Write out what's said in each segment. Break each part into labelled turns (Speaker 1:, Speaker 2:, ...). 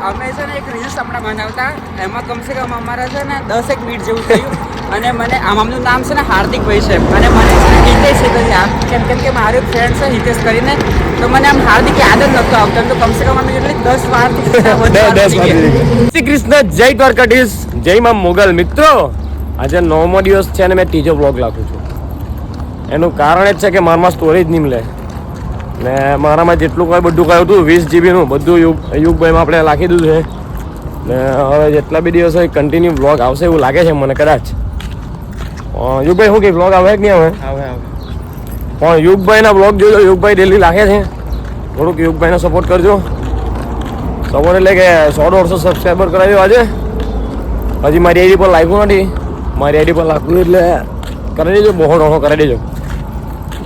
Speaker 1: અમે છે ને એક રીલ્સ હમણાં બનાવતા એમાં કમસે કમ અમારા છે ને 10 મિનિટ જેવું થયું અને મને આમનું નામ છે ને હાર્દિકભાઈ છે અને મને છે ને હિતેશ છે કેમ કે મારો ફ્રેન્ડ છે હિતેશ કરીને તો મને આમ હાર્દિક યાદ જ નહોતો આવતો એમ તો કમસે કમ અમે કેટલી 10 વાર
Speaker 2: શ્રી કૃષ્ણ જય દ્વારકાધીશ જય માં મોગલ મિત્રો આજે 9મો દિવસ છે અને મેં ત્રીજો બ્લોગ નાખું છું એનું કારણ જ છે કે મારામાં સ્ટોરેજ નહીં મળે ને મારામાં જેટલું કોઈ બધું કહ્યું હતું 20 GB નું બધું યુગભાઈમાં આપણે નાખી દીધું છે ને હવે જેટલા બી દિવસ હોય કન્ટિન્યુ બ્લોગ આવશે એવું લાગે છે મને કદાચ યુગભાઈ શું કે બ્લોગ આવે કે નહીં આવે પણ યુગભાઈના બ્લોગ જોજો યુગભાઈ ડેલી નાખે છે થોડુંક યુગભાઈને સપોર્ટ કરજો સપોર્ટ એટલે કે 100-150 સબસ્ક્રાઈબર કરાવ્યો આજે હજી મારી આઈડી પર લાખ્યું નથી મારી આઈડી પર લાખવું એટલે કરી દેજો બહુ ઘણો કરી દેજો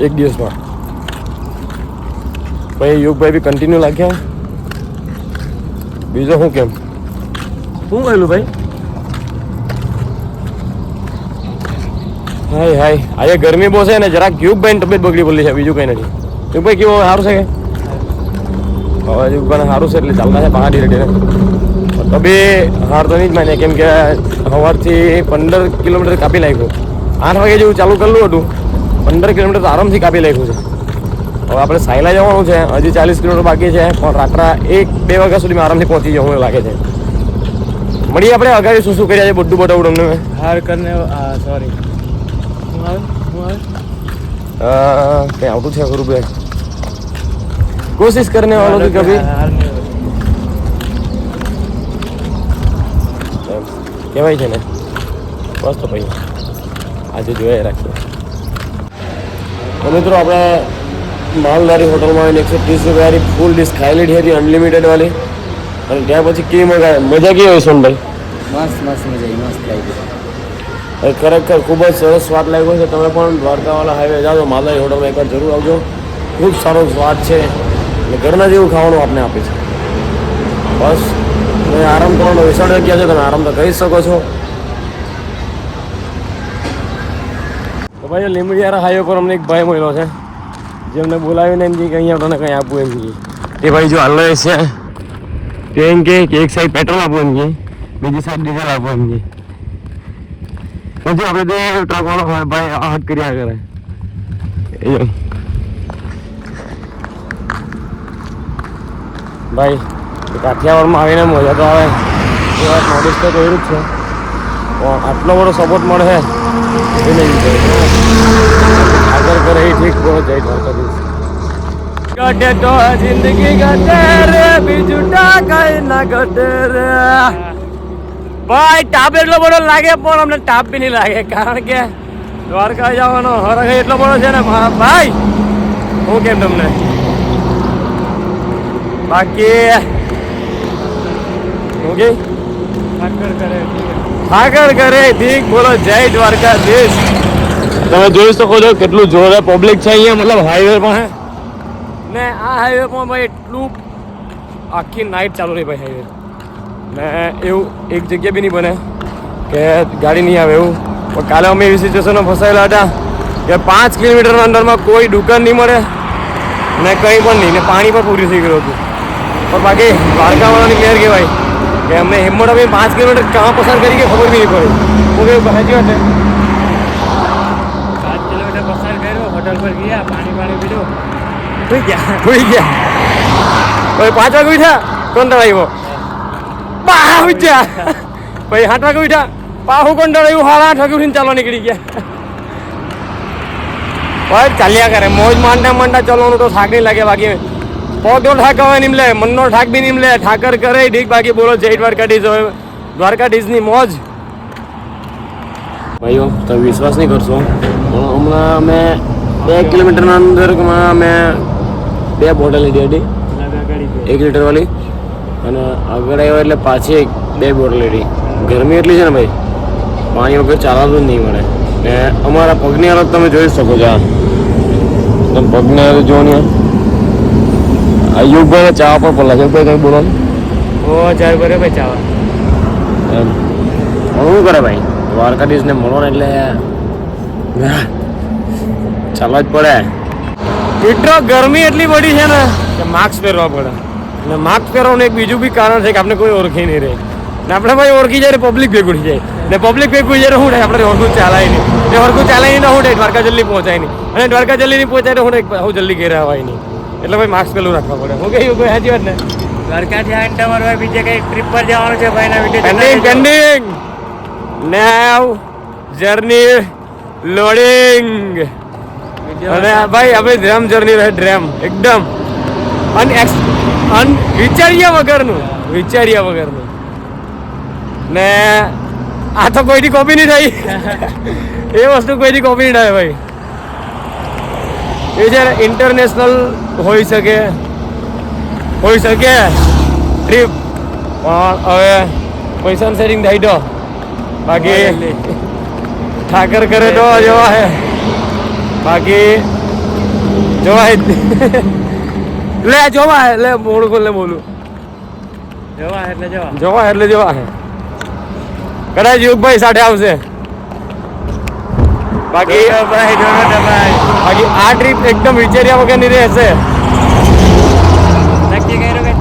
Speaker 2: એક દિવસમાં ભાઈ યુગભાઈ બી કન્ટિન્યુ લાગ્યા બીજો શું કેમ શું કહેલું ભાઈ હાય આજે ગરમી બહુ છે ને જરાક યુગભાઈની તબિયત બગડી પડલી છે બીજું કંઈ નથી યુગભાઈ કેવું સારું છે કે હવે યુગભાઈને સારું છે એટલે ચાલતા છે પહાડી રેડીને તો બી હાર તો નહીં જ માને કેમ કે સવારથી 15 કિલોમીટર કાપી નાખ્યું 8 વાગે જેવું ચાલુ કરેલું હતું 15 કિલોમીટર તો આરામથી કાપી નાખ્યું છે હવે આપણે સાયલા જવાનું છે હજી 40 કિલોમીટર બાકી છે પણ રાત્રા 1-2 વાગ્યા સુધીમાં આરામથી પહોંચી જવું એવું લાગે છે મળીએ આપણે અગાડી શું કર્યા છે બધું બતાવું તમને
Speaker 3: હાર કરને સોરી
Speaker 2: કંઈ આવતું છે ખરું ભાઈ કોશિશ કરને વાળો તો કભી કહેવાય છે ને બસ તો ભાઈ આજે જોઈએ રાખીએ તો મિત્રો આપણે માલધારી હોટલમાં આવીને 130 રૂપિયાની ફૂલ ડિશ ખાઈ લીધી હતી અનલિમિટેડ વાળી અને ત્યાં પછી કેવી મજા કેવી હોય સોનભાઈ
Speaker 1: મસ્ત મસ્ત લાગી
Speaker 2: ખરેખર ખૂબ જ સરસ સ્વાદ લાગ્યો છે તમે પણ દ્વારકાવાળા હાઈવે જાઓ માલધારી હોટલમાં એકવાર જરૂર આવજો ખૂબ સારો સ્વાદ છે અને ઘરના જેવું ખાવાનું આપણે આપે છે બસ તમે આરામ કરવાનો વિશાળ જગ્યા છે તમે આરામ તો કરી શકો છો તો ભાઈ લીંબડિયારા હાઈવે પર અમને એક ભાઈ મળ્યો છે જેમને બોલાવીને એમ કે અહીંયા તને કંઈ આપવું એમ કે એ ભાઈ જો હાલ છે તે એમ કે એક સાઈડ પેટ્રોલ આપવું એમ કે બીજી સાઈડ ડીઝલ આપવું એમ કે પછી આપણે તો ટ્રકવાળો હોય ભાઈ હટ કર્યા કરે એ ભાઈ કાઠિયાવાડમાં આવીને મજા તો આવે એ વાત નોટિસ તો કર્યું જ છે પણ આટલો બધો સપોર્ટ મળે છે એ નહીં આગળ કરે એ ઠીક બોલો જઈ ઘટે તો જિંદગી ઘટે રે બીજું કઈ ના ઘટે રે ભાઈ ટાપ એટલો બધો લાગે પણ અમને ટાપ બી નહીં લાગે કારણ કે દ્વારકા જવાનો હરખ એટલો બધો છે ને ભાઈ હું કેમ તમને બાકી ઓકે ઠાકર કરે ઠીક બોલો જય દ્વારકાધીશ તમે જોઈ શકો છો કેટલું જોરદાર પબ્લિક છે અહીંયા મતલબ હાઈવે પર ને આ હાઈવે પર ભાઈ એટલું આખી નાઇટ ચાલુ રહી ભાઈ હાઈવે ને એવું એક જગ્યા બી નહીં બને કે ગાડી નહીં આવે એવું પણ કાલે અમે એવી સિચ્યુએશનમાં ફસાયેલા હતા કે 5 કિલોમીટરના અંદરમાં કોઈ દુકાન નહીં મળે ને કંઈ પણ નહીં ને પાણી પણ પૂરી થઈ ગયું હતું પણ બાકી દ્વારકાવાળાની ક્લિયર કહેવાય કે અમને હિંમત આપી 5 કિલોમીટર કાં પસાર કરી કે ખબર બી નહીં પડી હું કેવું સાચી વાત છે
Speaker 3: 7 કિલોમીટર પસાર કર્યો હોટલ પર ગયા પાણી પીધું
Speaker 2: સુઈ ગયા પછી 5 વાગે ઉઠ્યા કંટાળ આવ્યો બા ઉઠ્યા પછી 8 વાગે ઉઠ્યા પાહું કંટાળ આવ્યું 8:30 વાગે ઉઠીને ચાલવા નીકળી ગયા ભાઈ ચાલ્યા કરે મોજ માંડા ચાલવાનું તો થાક નહીં લાગે બાકી પગનો ઠાક હવે નહીં લે મનનો ઠાક બી નહીં લે ઠાકર કરે ઠીક બાકી બોલો જય દ્વારકાધીશ હવે દ્વારકાધીશની મોજ ભાઈઓ તમે વિશ્વાસ નહીં કરશો પણ હમણાં અમે 2 કિલોમીટરના અંદરમાં અમે 2 બોટલ લીધી હતી 1 લીટર વાળી અને આગળ આવ્યા એટલે પાછી 2 બોટલ લીધી ગરમી એટલી છે ને ભાઈ પાણી વગર ચાલવાનું જ નહીં મળે ને અમારા પગની હાલત તમે જોઈ શકો છો તમે પગની હાલત જોવો ને આ યુગભાઈને ચા પર પડલા છે કંઈ બોલો
Speaker 3: ઓ ચાર કરે ભાઈ ચાવા
Speaker 2: એમ શું કરે ભાઈ દ્વારકાધીશને મળો ને એટલે ચાલવા જ પડે મિત્રો ગરમી એટલી બધી છે ને કે માસ્ક પહેરવા પડે અને માસ્ક પહેરવાનું એક બીજું બી કારણ છે કે આપણે કોઈ ઓળખી નહીં રહે ને આપણે ભાઈ ઓળખી જાય પબ્લિક ભેગું થઈ જાય ને પબ્લિક ભેગું જાય શું થાય આપણે હરખું ચાલાય નહીં ને હરખું ચાલાય નહીં શું થાય દ્વારકા જલ્દી પહોંચાય નહીં અને દ્વારકા જલ્દી નહીં પહોંચાય તો હું જલ્દી ઘેર આવાય નહીં એટલે ભાઈ માસ્ક પેલું રાખવા પડે હું કહ્યું કોઈ સાચી વાત ને
Speaker 3: દ્વારકાથી આવીને તમારે ભાઈ બીજે કઈ ટ્રીપ પર જવાનું છે ભાઈના
Speaker 2: પેન્ડિંગ પેન્ડિંગ નાવ જર્ની લોડિંગ અને ભાઈ હવે ડ્રેમ જર્ની રહે ડ્રેમ એકદમ વિચાર્યા વગરનું ને આ તો કોઈની કોપી નહીં થઈ એ વસ્તુ કોઈની કોપી નહીં થાય ભાઈ એ જ્યારે ઇન્ટરનેશનલ હોઈ શકે ટ્રીપ પણ હવે પૈસાનું સેટિંગ થાય તો બાકી ઠાકર કરે તો જવા હે બાકી જવા હે લે જોવા હે લે મોડું ખોલે બોલું
Speaker 3: જવા એટલે જવા
Speaker 2: જવા હે કદાચ યુગભાઈ સાથે આવશે બાકી બાકી આ ટ્રીપ એકદમ વિચાર્યા વગરની રહેશે
Speaker 3: નક્કી કર્યું કે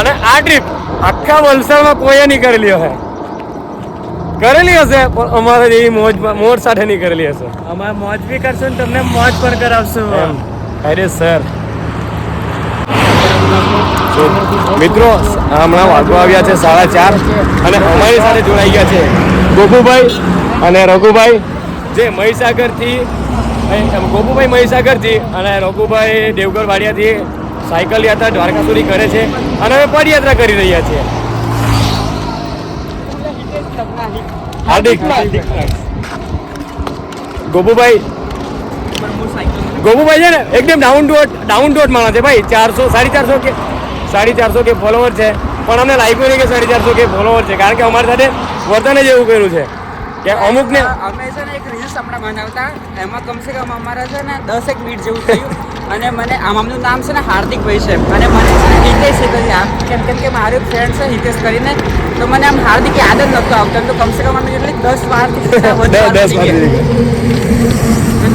Speaker 2: અને આ ટ્રીપ આખા વલસાડમાં કોઈએ નહીં કરેલી હશે પણ અમારે જેવી મોજ સાથે નહીં કરેલી હશે
Speaker 3: અમારે મોજ બી કરશું ને તમને મોજ પણ કરાવશું
Speaker 2: અરે સર મિત્રો હમણાં વાગવા આવ્યા છે 4:30 અને અમારી સાથે જોડાઈ ગયા છે ગોપુભાઈ અને રઘુભાઈ જે મહીસાગરથી ગોપુભાઈ મહીસાગરથી અને રઘુભાઈ દેવગઢ વાડિયાથી સાયકલ યાત્રા દ્વારકા સુધી કરે છે અને હવે પદયાત્રા કરી રહ્યા છે હાર્દિક ગોપુભાઈ છે ને એકદમ ડાઉન ટુ અર્થ માણસ છે ભાઈ 450 કે ફોલોવર છે પણ અમને લાગ્યું નહીં કે 450 કે ફોલોવર છે કારણ કે અમારી સાથે વર્તને જ એવું કર્યું છે કે અમુકને
Speaker 1: અમે છે ને એક રીલ્સ હમણાં બનાવતા એમાં કમસે કમ અમારા છે ને 10 મિનિટ જેવું થયું અને મને આમનું નામ છે ને હાર્દિકભાઈ છે અને મને છે ને હિતેશ કેમ કે મારું ફ્રેન્ડ છે હિતેશ કરીને તો મને આમ હાર્દિક યાદ જ નહોતો આવતો તો કમસે કમ અમે કેટલી 10 વાર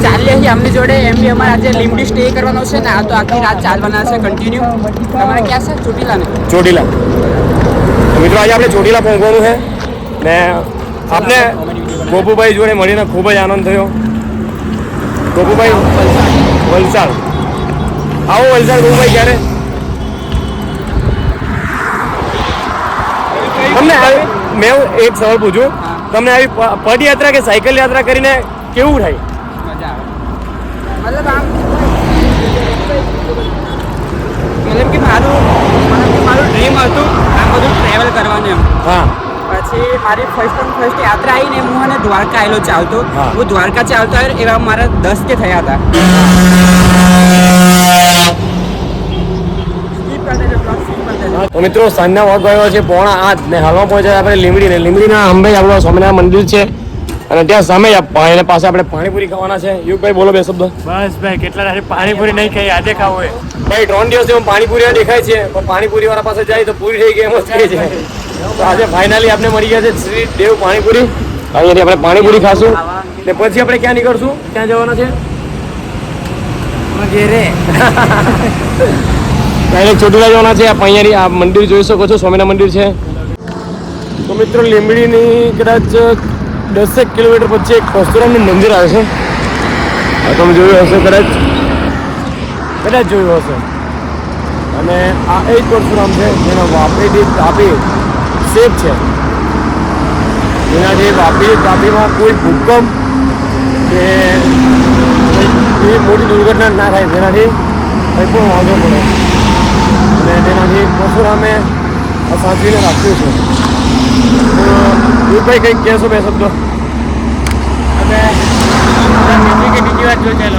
Speaker 1: ચાલીએ છીએ આમની જોડે એમ બી અમારે આજે લીમડી સ્ટે કરવાનો છે ને આ તો આખી રાત ચાલવાના છે કન્ટિન્યુ તમારે ક્યાં છે ચોટીલા
Speaker 2: મિત્રો આજે આપણે ચોટીલા પહોંચવાનું છે ને આપણે ગોપુભાઈ જોડે મળીને ખૂબ જ આનંદ થયો ગોપુભાઈ વલસાડ આવો વલસાડ ગોપુભાઈ ક્યારે તમને મેં એક સવાલ પૂછ્યું તમને આવી પદયાત્રા કે સાયકલ યાત્રા કરીને કેવું થાય
Speaker 1: મતલબ કે મારું ડ્રીમ હતું આમ બધું ટ્રેવલ કરવાનું એમ
Speaker 2: હા
Speaker 1: પછી મારી ફર્સ્ટ યાત્રા આવીને હું અને દ્વારકા આવેલો ચાલતો
Speaker 2: હા.
Speaker 1: હું દ્વારકા ચાલતો આવ્યો એવા મારા 10 કે થયા હતા
Speaker 2: તો મિત્રો સાંજના વાગ ગયો છે 7:45 ને હાલમાં પહોંચ્યા આપણે લીમડીના અંબાઈ આપણું સ્વામિનારાયણ મંદિર છે અને ત્યાં સામે એને પાસે આપણે પાણીપુરી ખાવાના છે યુગભાઈ બોલો બે શબ્દ
Speaker 3: બસ ભાઈ કેટલા દાડે પાણીપુરી નહીં ખાઈ આજે ખાવું હોય
Speaker 2: ભાઈ 3 દિવસથી પાણીપુરી દેખાય છે પણ પાણીપુરી વાળા પાસે જાય તો પૂરી થઈ ગઈ એમ જ કહે છે તો આજે ફાઇનલી આપણે મળી ગયા છે શ્રી દેવ પાણીપુરી અહીંયાથી આપણે પાણીપુરી ખાશું ને પછી આપણે ક્યાં નીકળશું ક્યાં જવાના છે
Speaker 3: ઘેરે
Speaker 2: ડાયરેક્ટ ચોટીલા જવાના છે અહીંયાથી આ મંદિર જોઈ શકો છો સ્વામિનારાયણ મંદિર છે તો મિત્રો લીંબડીની કદાચ 10 કિલોમીટર પછી એક પરશુરામનું મંદિર આવે છે તમે જોયું હશે કદાચ જોયું હશે અને આ એ જ પરશુરામ છે જેના વાપીથી તાપી સેફ છે જેનાથી તાપીમાં કોઈ ભૂકંપ કે કોઈ મોટી દુર્ઘટના ના થાય જેનાથી કંઈ પણ વાંધો પડે અને તેનાથી પરશુરામે આ સાચવીને રાખ્યું છે તો ભાઈ કંઈક કહેશો બે શબ્દો
Speaker 3: અને બીજી વાત જોઈ ચાલો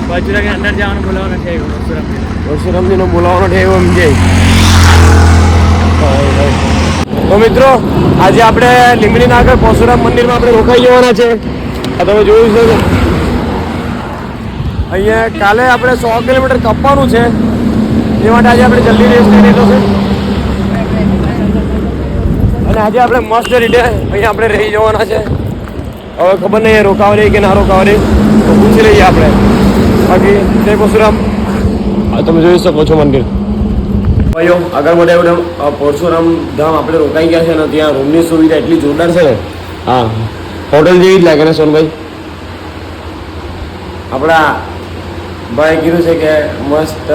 Speaker 3: બાજુરાની અંદર જવાનું બોલાવવાનું છે
Speaker 2: પરશુરામજીનો બોલાવવાનો છે એવો સમજાય તો મિત્રો આજે આપણે લીંબડીના આગળ પરશુરામ મંદિરમાં આપણે રોકાઈ જવાના છે આ તમે જોયું છે અહીંયા કાલે આપણે 100 કિલોમીટર કાપવાનું છે એ માટે આજે આપણે જલ્દી રેસ લઈ લીધો છે અને આજે આપણે મસ્ત રીતે અહીંયા આપણે રહી જવાના છે હવે ખબર નહીં રોકાવા દે કે ના રોકાવા દે તો પૂછી લઈએ આપણે બાકી જય પરશુરામ તમે જોઈ શકો છો મંદિર ભાઈઓ આગળ વધે એવું પરશુરામ ધામ આપણે રોકાઈ ગયા છે ને ત્યાં રૂમની સુવિધા એટલી જોરદાર છે ને હા હોટલ જેવી જ લાગે ને સોનભાઈ આપણા ભાઈ કીધું છે કે મસ્ત